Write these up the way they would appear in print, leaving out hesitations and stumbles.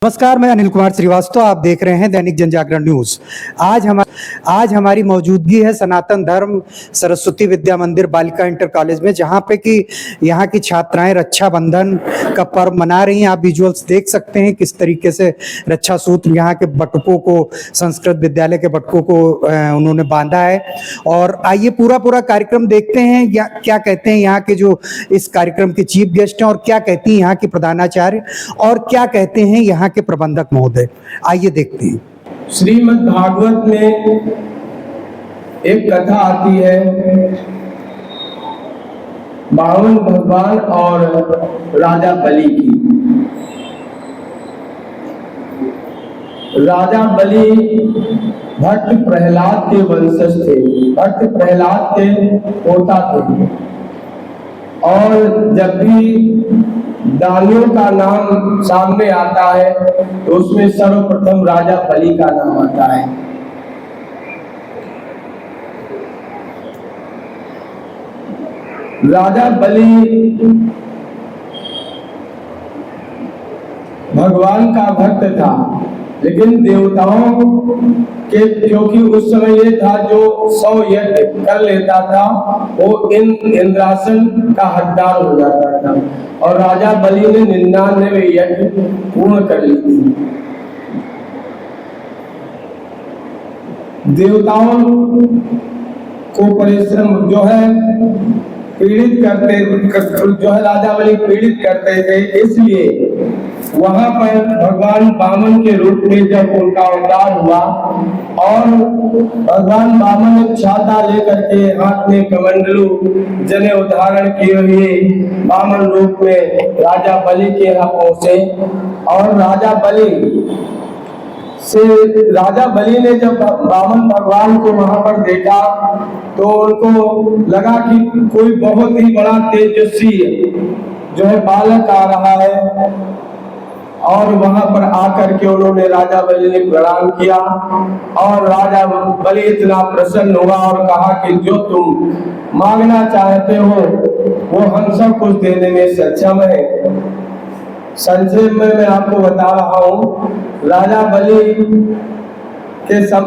नमस्कार, मैं अनिल कुमार श्रीवास्तव। आप देख रहे हैं दैनिक जनजागरण न्यूज। आज हमारी मौजूदगी है सनातन धर्म सरस्वती विद्या मंदिर बालिका इंटर कॉलेज में, जहां पे कि यहाँ की छात्राएं रक्षाबंधन का पर्व मना रही हैं। आप विजुअल्स देख सकते हैं किस तरीके से रक्षा सूत्र यहाँ के बटुकों को, संस्कृत विद्यालय के बटुकों को उन्होंने बांधा है। और आइए पूरा कार्यक्रम देखते हैं या क्या कहते हैं यहाँ के जो इस कार्यक्रम के चीफ गेस्ट हैं, और क्या कहती हैं यहाँ की प्रधानाचार्य, और क्या कहते हैं यहाँ के प्रबंधक महोदय। आइए देखते हैं। श्रीमद् भागवत में एक कथा आती है वामन भगवान और राजा बलि की। राजा बलि भक्त प्रहलाद के वंशज थे, भक्त प्रहलाद के पोता थे। और जब भी दानियों का नाम सामने आता है तो उसमें सर्वप्रथम राजा बलि का नाम आता है। राजा बलि भगवान का भक्त था, लेकिन देवताओं के, क्योंकि उस समय ये था जो 100 यज्ञ कर लेता था वो इंद्रासन का हकदार हो जाता था, और राजा बलि ने 99 यज्ञ पूर्ण कर ली थी। देवताओं को परिश्रम जो है पीड़ित करते, जो है राजा बलि पीड़ित करते थे, इसलिए वहां पर भगवान वामन के रूप में जब उनका अवतार हुआ और भगवान वामन ने छाता लेकर के हाथ में कमंडलू जने उधारण किए हुए वामन रूप में राजा बलि के यहाँ पहुंचे। और राजा बलि ने जब वामन भगवान को वहां पर देखा तो उनको लगा कि कोई बहुत ही बड़ा तेजस्वी जो है बालक आ रहा है, और वहां पर आकर के उन्होंने राजा बलि ने प्रणाम किया। और राजा बलि इतना प्रसन्न हुआ और कहा कि जो तुम मांगना चाहते हो वो हम सब कुछ देने में सक्षम है। संक्षेप में मैं आपको बता रहा हूँ, राजा बलि के सब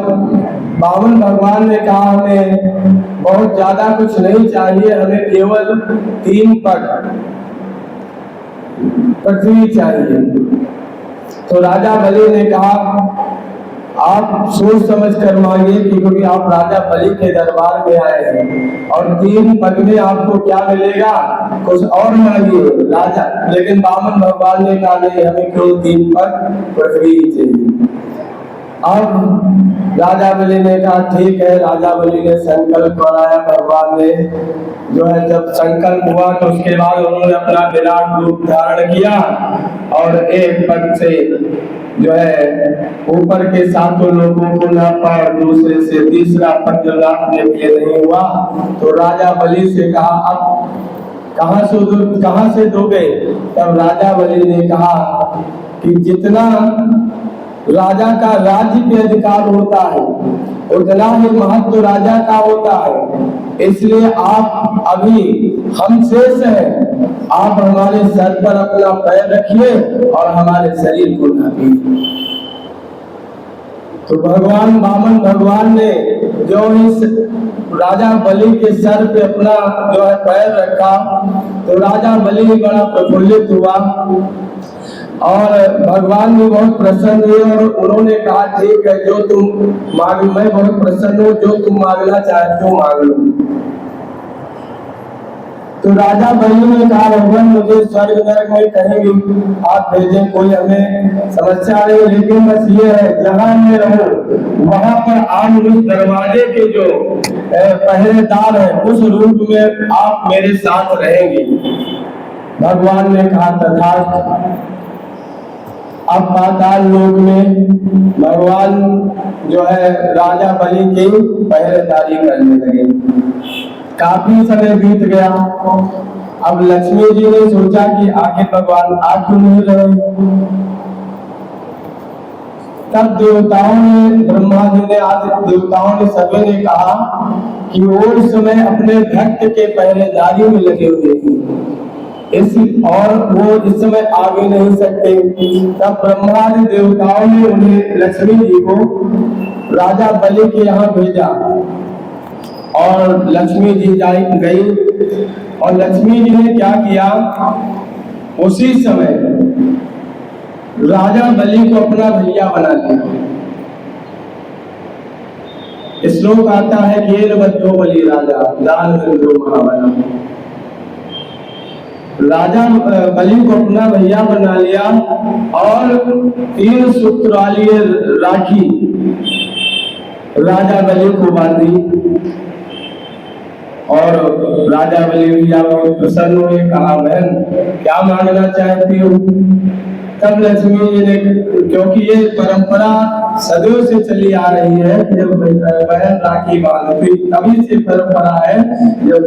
वामन भगवान ने कहा हमें बहुत ज्यादा कुछ नहीं चाहिए, हमें केवल 3 पग पृथ्वी चाहिए। तो राजा बलि ने कहा आप सोच समझ कर मांगिए, क्योंकि आप राजा बलि के दरबार में आए हैं, और 3 पग में आपको क्या मिलेगा, कुछ और मांगिए। राजा लेकिन वामन भगवान ने कहा नहीं, हमें केवल 3 पग पृथ्वी चाहिए। अब राजा बलि ने कहा ठीक है। राजा बलि ने संकल्प कराया, भगवान ने जो है जब संकल्प हुआ तो उसके बाद उन्होंने अपना विराट रूप धारण किया और एक पग से जो है ऊपर के 7 लोगों को नापा और दूसरे से तीसरा पग जो नापने के लिए नहीं हुआ तो राजा बलि से कहा अब कहां से दोगे। तब राजा बलि ने कहा कि जितना राजा का राज्य पे अधिकार होता है उतना ही महत्व राजा का होता है, इसलिए आप अभी हम शेष हैं, आप हमारे सर पर अपना पैर रखिए और हमारे शरीर को नापिए। तो भगवान वामन भगवान ने जो इस राजा बलि के सर पे अपना जो है पैर रखा तो राजा बलि बड़ा प्रफुल्लित हुआ और भगवान भी बहुत प्रसन्न हुए। और उन्होंने कहा ठीक है, जो तुम मांग, मैं बहुत प्रसन्न हूँ, जो तुम मांगना चाहते हो मांग लो। तो राजा बलि ने कहा भगवान मुझे स्वर्ग नरक में कहीं भी आप भेजें, कोई हमें समस्या नहीं, लेकिन बस ये है जहां मैं रहूं वहां पर आप उस दरवाजे के जो पहरेदार है उस रूप में आप मेरे साथ रहेंगे। भगवान ने कहा तथास्तु। अब पाताल लोक में भगवान जो है राजा बलि की पहरेदारी करने लगे। काफी समय बीत गया। अब लक्ष्मी जी ने सोचा कि आखिर भगवान आ क्यों नहीं रहे। तब देवताओं ने, ब्रह्मा जी ने, आदि देवताओं ने सभी ने कहा कि वो इस समय अपने भक्त के पहरेदारी में लगे हुए थे। और वो इस समय आ भी नहीं सकते। तब ब्रह्मादि देवताओं ने उन्हें लक्ष्मी जी को राजा बलि के यहाँ भेजा और लक्ष्मी जी गई और लक्ष्मी जी ने क्या किया, उसी समय राजा बलि को अपना भैया बना लिया। श्लोक आता है कि ये बद्धो बलि राजा दान महाबला। राजा बलि को अपना भैया बना लिया और 3 सूत्र वाली राखी राजा बलि को बांधी और राजा बलि भैया बहुत प्रसन्न हुए, कहा बहन क्या मांगना चाहती हो। तब लक्ष्मी जी ने, क्योंकि ये परंपरा सदियों से चली आ रही है, जब बहन राखी बांधती, तभी से परंपरा है, जब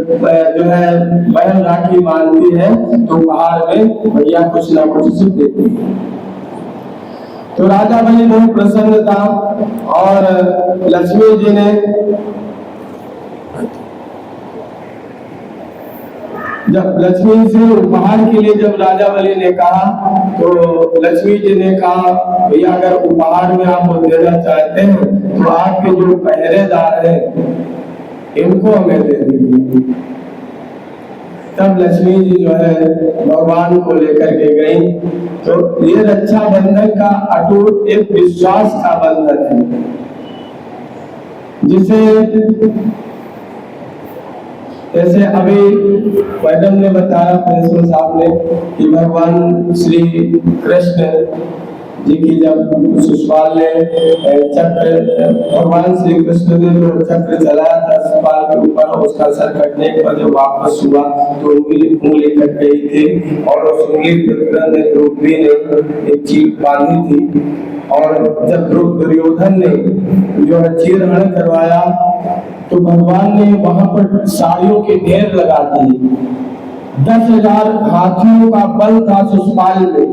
जो है बहन राखी बांधती है तो उपहार में भैया कुछ ना कुछ उसे देती है। तो राजा बलि बहुत प्रसन्न था और लक्ष्मी जी ने जब लक्ष्मी से उपहार के लिए जब राजा बलि ने कहा तो लक्ष्मी जी ने कहा भैया अगर उपहार में आप देना चाहते हैं तो आपके जो पहरेदार हैं इनको हमें दे दीजिए। तब लक्ष्मी जी जो है भगवान को लेकर के गई। तो ये रक्षाबंधन का अटूट एक विश्वास का बंधन है, जिसे जैसे अभी मैडम ने बताया, प्रिंसिपल साहब ने, कि भगवान श्री कृष्ण जी की जब शिशुपाल ने चक्र, भगवान श्री कृष्ण ने जो चक्र चलाया था शिशुपाल के ऊपर, उसका सर कटने के बाद जब वापस हुआ तो उंगली कट गई थी और उस उंगली पर द्रौपदी ने एक चीर बांधी थी। और जब दुर्योधन ने जो है चीरहरण करवाया तो भगवान ने वहां पर साड़ियों के ढेर लगा दिए। 10,000 हाथियों का बल था शिशुपाल में।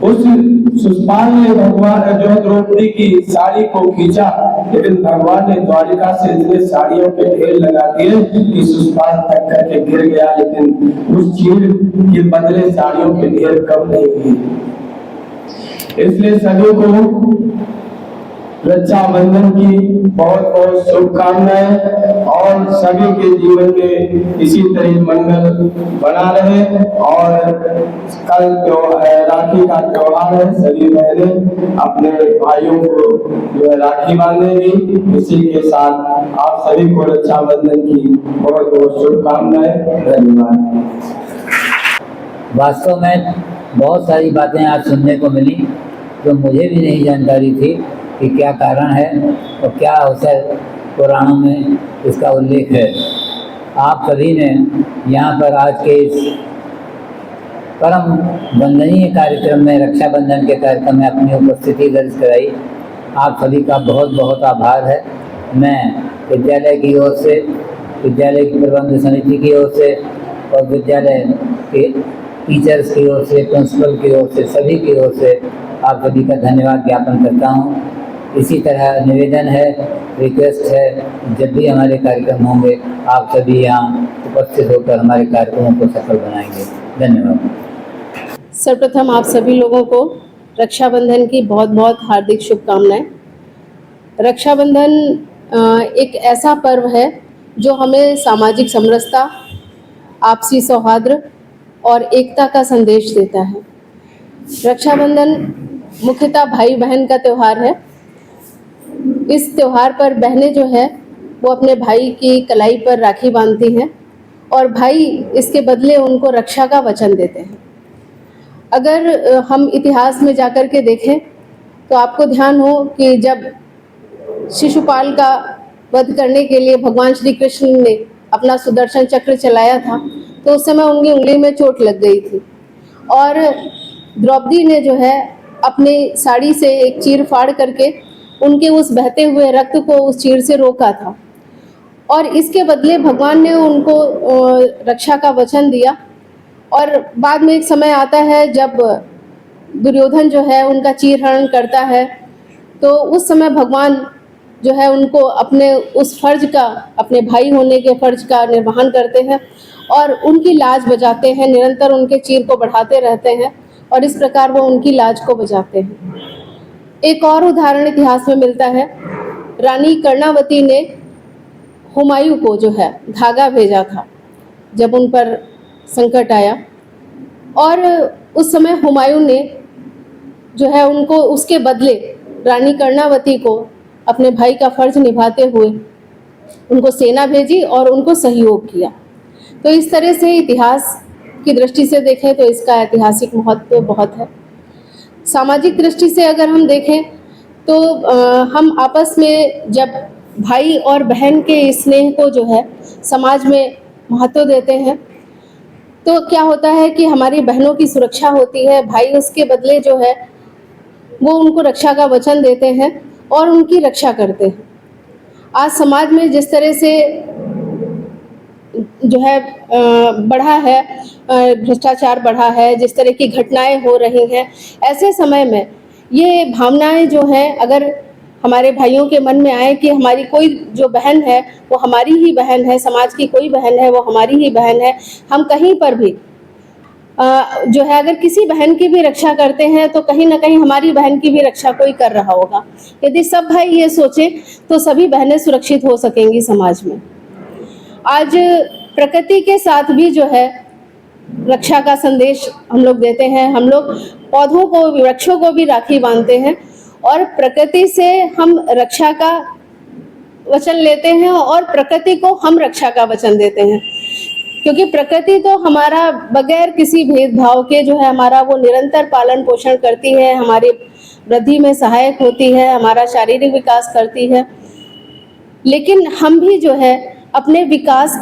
उस शिशुपाल ने भगवान जो है द्रौपदी की साड़ी को खींचा, लेकिन भगवान ने द्वारिका से इतने साड़ियों के ढेर लगा दिए कि शिशुपाल थक करके गिर गया, लेकिन उस चीर के बदले साड़ियों के ढेर कम नहीं हुए। इसलिए सभी को रक्षाबंधन की बहुत बहुत शुभकामनाएं और सभी के जीवन में इसी तरह मंगल बना रहे। और कल राखी का त्योहार है, सभी बहनें अपने भाइयों को जो है राखी बांधेंगी। इसी के साथ आप सभी को रक्षाबंधन की बहुत बहुत शुभकामनाएं। धन्यवाद। वास्तव में बहुत सारी बातें आज सुनने को मिली जो मुझे भी नहीं जानकारी थी कि क्या कारण है और क्या अवसर पुराणों में इसका उल्लेख है। आप सभी ने यहाँ पर आज के इस परम वंदनीय कार्यक्रम में, रक्षाबंधन के कार्यक्रम में अपनी उपस्थिति दर्ज कराई। आप सभी का बहुत बहुत आभार है। मैं विद्यालय की ओर से, विद्यालय की प्रबंध समिति की ओर से और विद्यालय के टीचर्स की ओर से, प्रिंसिपल की ओर से, सभी की ओर से आप सभी का धन्यवाद ज्ञापन करता हूँ। इसी तरह निवेदन है, रिक्वेस्ट है, जब भी हमारे कार्यक्रम होंगे आप सभी यहाँ उपस्थित होकर हमारे कार्यक्रमों को सफल बनाएंगे। धन्यवाद। सर्वप्रथम आप सभी लोगों को रक्षाबंधन की बहुत बहुत हार्दिक शुभकामनाएं। रक्षाबंधन एक ऐसा पर्व है जो हमें सामाजिक समरसता, आपसी सौहार्द और एकता का संदेश देता है। रक्षाबंधन मुख्यतः भाई बहन का त्यौहार है। इस त्यौहार पर बहनें जो है वो अपने भाई की कलाई पर राखी बांधती हैं और भाई इसके बदले उनको रक्षा का वचन देते हैं। अगर हम इतिहास में जाकर के देखें तो आपको ध्यान हो कि जब शिशुपाल का वध करने के लिए भगवान श्री कृष्ण ने अपना सुदर्शन चक्र चलाया था तो उस समय उनकी उंगली में चोट लग गई थी और द्रौपदी ने जो है अपनी साड़ी से एक चीर फाड़ करके उनके उस बहते हुए रक्त को उस चीर से रोका था और इसके बदले भगवान ने उनको रक्षा का वचन दिया। और बाद में एक समय आता है जब दुर्योधन जो है उनका चीरहरण करता है तो उस समय भगवान जो है उनको अपने उस फर्ज का, अपने भाई होने के फर्ज का निर्वहन करते हैं और उनकी लाज बजाते हैं, निरंतर उनके चीर को बढ़ाते रहते हैं और इस प्रकार वो उनकी लाज को बजाते हैं। एक और उदाहरण इतिहास में मिलता है, रानी कर्णावती ने हुमायूं को जो है धागा भेजा था जब उन पर संकट आया, और उस समय हुमायूं ने जो है उनको उसके बदले रानी कर्णावती को अपने भाई का फर्ज निभाते हुए उनको सेना भेजी और उनको सहयोग किया। तो इस तरह से इतिहास की दृष्टि से देखें तो इसका ऐतिहासिक महत्व बहुत है। सामाजिक दृष्टि से अगर हम देखें तो हम आपस में जब भाई और बहन के स्नेह को जो है समाज में महत्व देते हैं तो क्या होता है कि हमारी बहनों की सुरक्षा होती है, भाई उसके बदले जो है वो उनको रक्षा का वचन देते हैं और उनकी रक्षा करते हैं। आज समाज में जिस तरह से जो है बढ़ा है, भ्रष्टाचार बढ़ा है, जिस तरह की घटनाएं हो रही हैं, ऐसे समय में ये भावनाएं जो हैं अगर हमारे भाइयों के मन में आए कि हमारी कोई जो बहन है वो हमारी ही बहन है, समाज की कोई बहन है वो हमारी ही बहन है, हम कहीं पर भी जो है अगर किसी बहन की भी रक्षा करते हैं तो कहीं ना कहीं हमारी बहन की भी रक्षा कोई कर रहा होगा। यदि सब भाई ये सोचे तो सभी बहनें सुरक्षित हो सकेंगी समाज में। आज प्रकृति के साथ भी जो है रक्षा का संदेश हम लोग देते हैं। हम लोग पौधों को, वृक्षों को भी राखी बांधते हैं और प्रकृति से हम रक्षा का वचन लेते हैं और प्रकृति को हम रक्षा का वचन देते हैं, क्योंकि प्रकृति तो हमारा बगैर किसी भेदभाव के जो है हमारा वो निरंतर पालन पोषण करती है, हमारी वृद्धि में सहायक होती है, हमारा शारीरिक विकास करती है। लेकिन हम भी जो है अपने विकास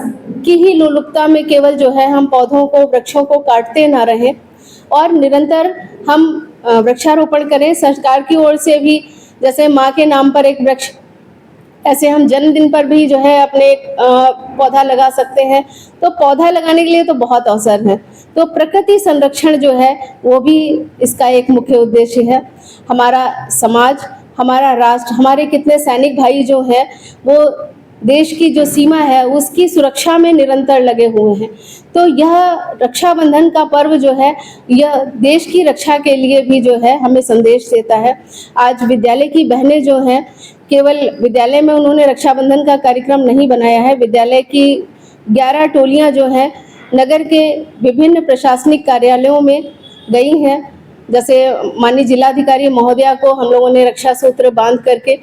की ही लोलुपता में केवल जो है हम पौधों को, वृक्षों को काटते ना रहें और निरंतर हम वृक्षारोपण करें। सरकार की ओर से भी जैसे माँ के नाम पर एक वृक्ष, ऐसे हम जन्मदिन पर भी जो है अपने पौधा लगा सकते हैं। तो पौधा लगाने के लिए तो बहुत अवसर है, तो प्रकृति संरक्षण जो है वो भी इसका एक मुख्य उद्देश्य है। हमारा समाज, हमारा राष्ट्र, हमारे कितने सैनिक भाई जो हैं वो देश की जो सीमा है उसकी सुरक्षा में निरंतर लगे हुए हैं। तो यह रक्षाबंधन का पर्व जो है यह देश की रक्षा के लिए भी जो है हमें संदेश देता है। आज विद्यालय की बहनें जो हैं, केवल विद्यालय में उन्होंने रक्षाबंधन का कार्यक्रम नहीं बनाया है, विद्यालय की 11 टोलियां जो हैं नगर के विभिन्न प्रशासनिक कार्यालयों में गई हैं। जैसे माननीय जिलाधिकारी महोदया को हम लोगों ने रक्षा सूत्र बांध करके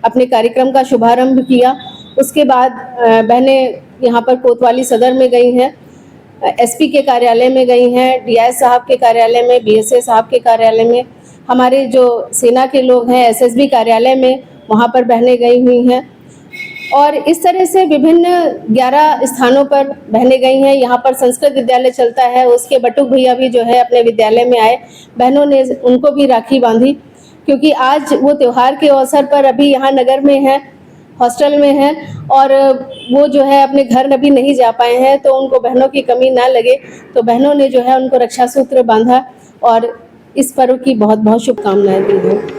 अपने कार्यक्रम का शुभारंभ किया। उसके बाद बहनें यहाँ पर कोतवाली सदर में गई हैं, एसपी के कार्यालय में गई हैं, डीआईएस साहब के कार्यालय में, बीएसए साहब के कार्यालय में, हमारे जो सेना के लोग हैं एसएसबी कार्यालय में, वहाँ पर बहनें गई हुई हैं। और इस तरह से विभिन्न 11 स्थानों पर बहनें गई हैं। यहाँ पर संस्कृत विद्यालय चलता है, उसके बटुक भैया भी जो है अपने विद्यालय में आए, बहनों ने उनको भी राखी बांधी, क्योंकि आज वो त्यौहार के अवसर पर अभी यहाँ नगर में हैं, हॉस्टल में हैं और वो जो है अपने घर अभी नहीं जा पाए हैं, तो उनको बहनों की कमी ना लगे तो बहनों ने जो है उनको रक्षा सूत्र बांधा और इस पर्व की बहुत बहुत शुभकामनाएं दी हैं।